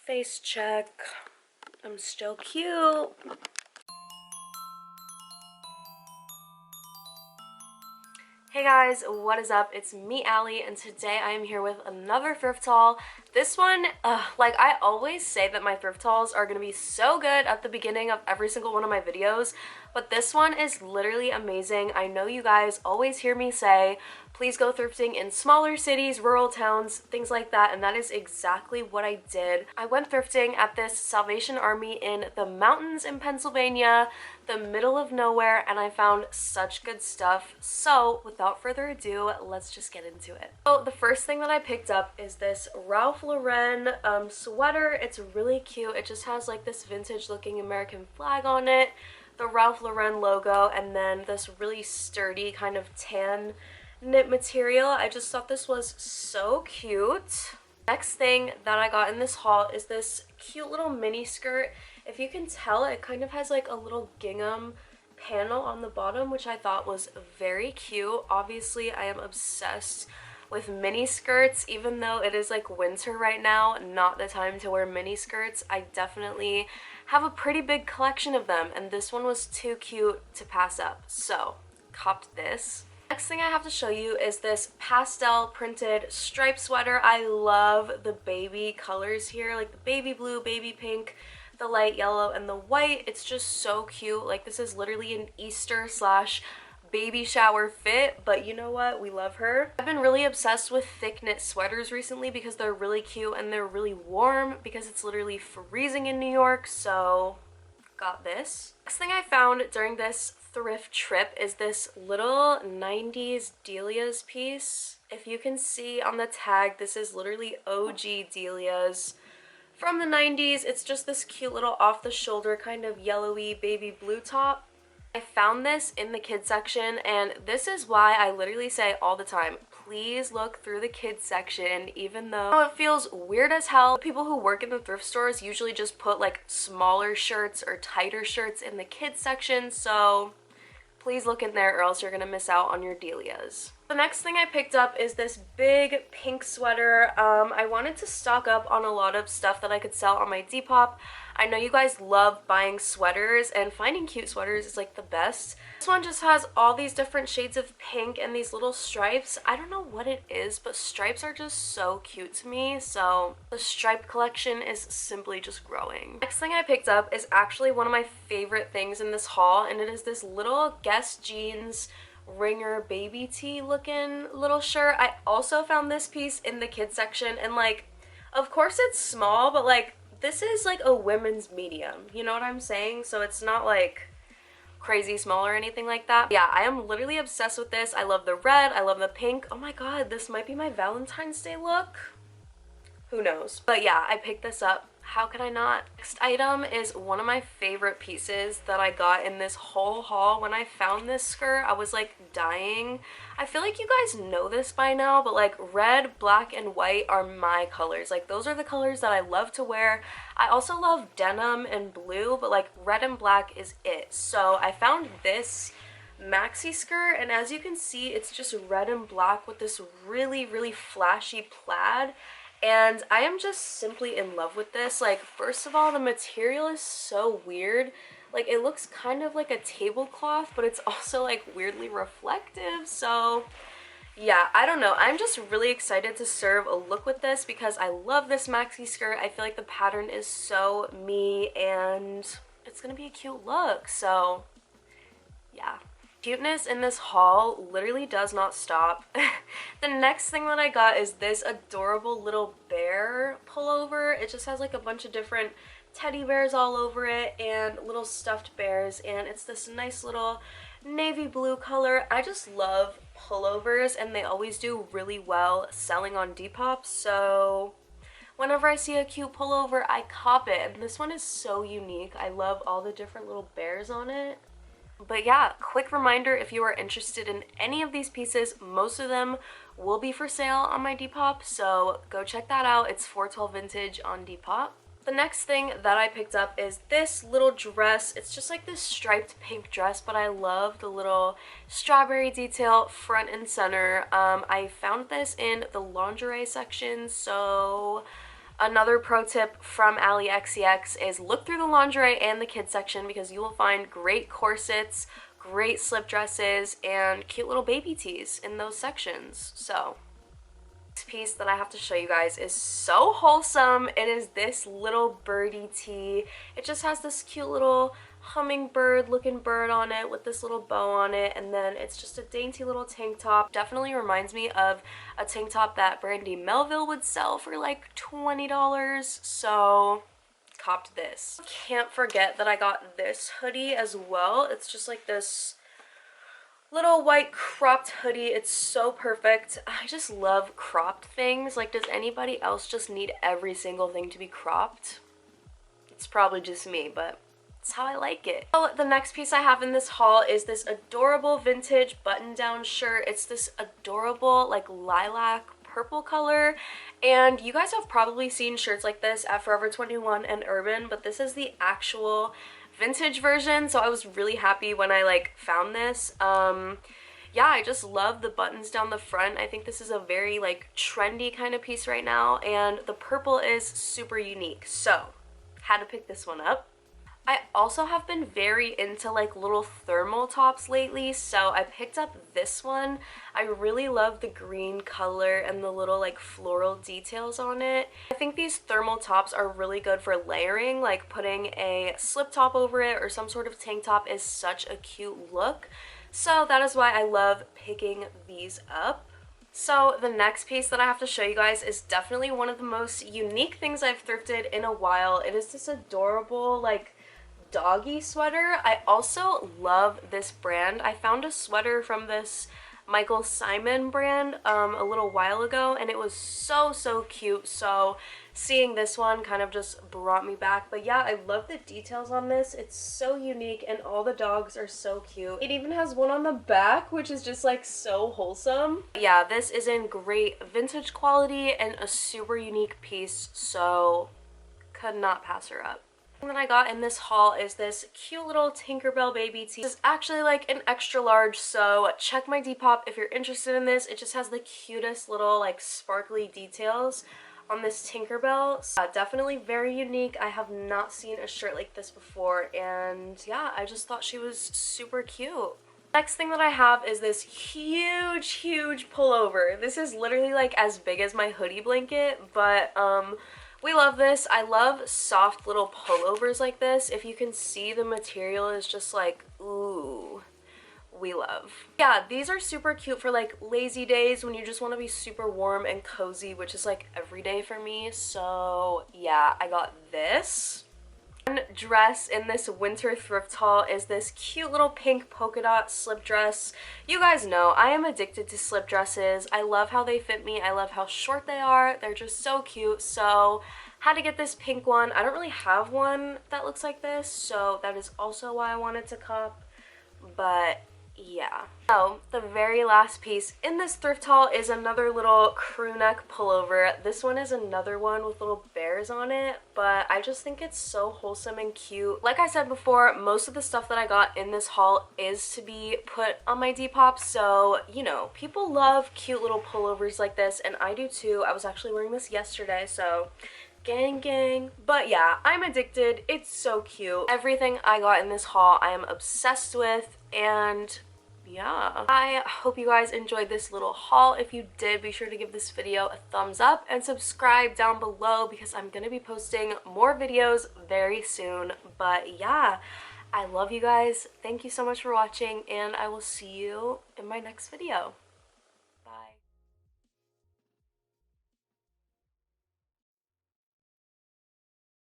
Face check. I'm still cute. Hey guys, what is up? It's me, Allie, and today I am here with another thrift haul. This one, like I always say that my thrift hauls are going to be so good at the beginning of every single one of my videos, but this one is literally amazing. I know you guys always hear me say, please go thrifting in smaller cities, rural towns, things like that, and that is exactly what I did. I went thrifting at this Salvation Army in the mountains in Pennsylvania, the middle of nowhere, and I found such good stuff. So without further ado, let's just get into it. So the first thing that I picked up is this Ralph Lauren sweater. It's really cute. It just has like this vintage looking American flag on it, the Ralph Lauren logo, and then this really sturdy kind of tan knit material. I just thought this was so cute. Next thing that I got in this haul is this cute little mini skirt. If you can tell, it kind of has like a little gingham panel on the bottom, which I thought was very cute. Obviously, I am obsessed with mini skirts. Even though it is like winter right now, not the time to wear mini skirts. I definitely have a pretty big collection of them, and this one was too cute to pass up, so copped this. Next thing I have to show you is this pastel printed striped sweater. I love the baby colors here, like the baby blue, baby pink, the light yellow, and the white. It's just so cute. Like, this is literally an Easter / baby shower fit, but you know what? We love her. I've been really obsessed with thick knit sweaters recently because they're really cute and they're really warm because it's literally freezing in New York, so got this. Next thing I found during this thrift trip is this little 90s Delia's piece. If you can see on the tag, this is literally OG Delia's from the 90s. It's just this cute little off-the-shoulder kind of yellowy baby blue top. I found this in the kids section, and this is why I literally say all the time, please look through the kids section. Even though it feels weird as hell, people who work in the thrift stores usually just put like smaller shirts or tighter shirts in the kids section, so please look in there or else you're gonna miss out on your Delias. The next thing I picked up is this big pink sweater. I wanted to stock up on a lot of stuff that I could sell on my Depop. I know you guys love buying sweaters, and finding cute sweaters is like the best. This one just has all these different shades of pink and these little stripes. I don't know what it is, but stripes are just so cute to me, so the stripe collection is simply just growing. Next thing I picked up is actually one of my favorite things in this haul, and it is this little Guess Jeans ringer baby tee looking little shirt. I also found this piece in the kids section, and like, of course it's small, but like, this is like a women's medium, you know what I'm saying? So it's not like crazy small or anything like that. Yeah, I am literally obsessed with this. I love the red, I love the pink. Oh my god, this might be my Valentine's Day look. Who knows? But yeah, I picked this up. How could I not? Next item is one of my favorite pieces that I got in this whole haul. When I found this skirt, I was like dying. I feel like you guys know this by now, but like red, black, and white are my colors. Like, those are the colors that I love to wear. I also love denim and blue, but like red and black is it. So I found this maxi skirt, and as you can see, it's just red and black with this really, really flashy plaid. And I am just simply in love with this. Like, first of all, the material is so weird. Like, it looks kind of like a tablecloth, but it's also like weirdly reflective. So yeah, I don't know. I'm just really excited to serve a look with this because I love this maxi skirt. I feel like the pattern is so me, and it's gonna be a cute look. So yeah. Cuteness in this haul literally does not stop. The next thing that I got is this adorable little bear pullover. It just has like a bunch of different teddy bears all over it and little stuffed bears, and it's this nice little navy blue color. I just love pullovers, and they always do really well selling on Depop, so whenever I see a cute pullover, I cop it. And this one is so unique. I love all the different little bears on it. But yeah, quick reminder, if you are interested in any of these pieces, most of them will be for sale on my Depop, so go check that out. It's 412 Vintage on Depop. The next thing that I picked up is this little dress. It's just like this striped pink dress, but I love the little strawberry detail front and center. I found this in the lingerie section, so Another pro tip from Allie XCX is look through the lingerie and the kids section because you will find great corsets, great slip dresses, and cute little baby tees in those sections. So this piece that I have to show you guys is so wholesome. It is this little Birdie Tee. It just has this cute little hummingbird looking bird on it with this little bow on it, and then it's just a dainty little tank top. Definitely reminds me of a tank top that Brandy Melville would sell for like $20, so copped this. Can't forget that I got this hoodie as well. It's just like this little white cropped hoodie. It's so perfect. I just love cropped things. Like, does anybody else just need every single thing to be cropped? It's probably just me, but it's how I like it. So the next piece I have in this haul is this adorable vintage button-down shirt. It's this adorable like lilac purple color, and you guys have probably seen shirts like this at Forever 21 and Urban, but this is the actual vintage version, so I was really happy when I like found this. Yeah, I just love the buttons down the front. I think this is a very like trendy kind of piece right now, and the purple is super unique, so had to pick this one up. I also have been very into like little thermal tops lately, so I picked up this one. I really love the green color and the little like floral details on it. I think these thermal tops are really good for layering, like putting a slip top over it or some sort of tank top is such a cute look. So that is why I love picking these up. So the next piece that I have to show you guys is definitely one of the most unique things I've thrifted in a while. It is this adorable like doggy sweater. I also love this brand. I found a sweater from this Michael Simon brand a little while ago, and it was so cute, so seeing this one kind of just brought me back. But yeah, I love the details on this. It's so unique and all the dogs are so cute. It even has one on the back, which is just like so wholesome. Yeah, this is in great vintage quality and a super unique piece, so could not pass her up. That I got in this haul is this cute little Tinkerbell baby tee. This is actually like an extra large, so check my Depop if you're interested in this. It just has the cutest little like sparkly details on this Tinkerbell. So, definitely very unique. I have not seen a shirt like this before, and yeah, I just thought she was super cute. Next thing that I have is this huge pullover. This is literally like as big as my hoodie blanket, but we love this. I love soft little pullovers like this. If you can see, the material is just like, ooh, we love. Yeah, these are super cute for like lazy days when you just want to be super warm and cozy, which is like every day for me. So yeah, I got this. One dress in this winter thrift haul is this cute little pink polka dot slip dress. You guys know I am addicted to slip dresses. I love how they fit me. I love how short they are. They're just so cute. So had to get this pink one. I don't really have one that looks like this, so that is also why I wanted to cop. But yeah. So the very last piece in this thrift haul is another little crewneck pullover. This one is another one with little bears on it, but I just think it's so wholesome and cute. Like I said before, most of the stuff that I got in this haul is to be put on my Depop, so you know, people love cute little pullovers like this, and I do too. I was actually wearing this yesterday, so gang. But yeah, I'm addicted. It's so cute. Everything I got in this haul I am obsessed with, and yeah, I hope you guys enjoyed this little haul. If you did, be sure to give this video a thumbs up and subscribe down below because I'm gonna be posting more videos very soon. But yeah, I love you guys. Thank you so much for watching, and I will see you in my next video.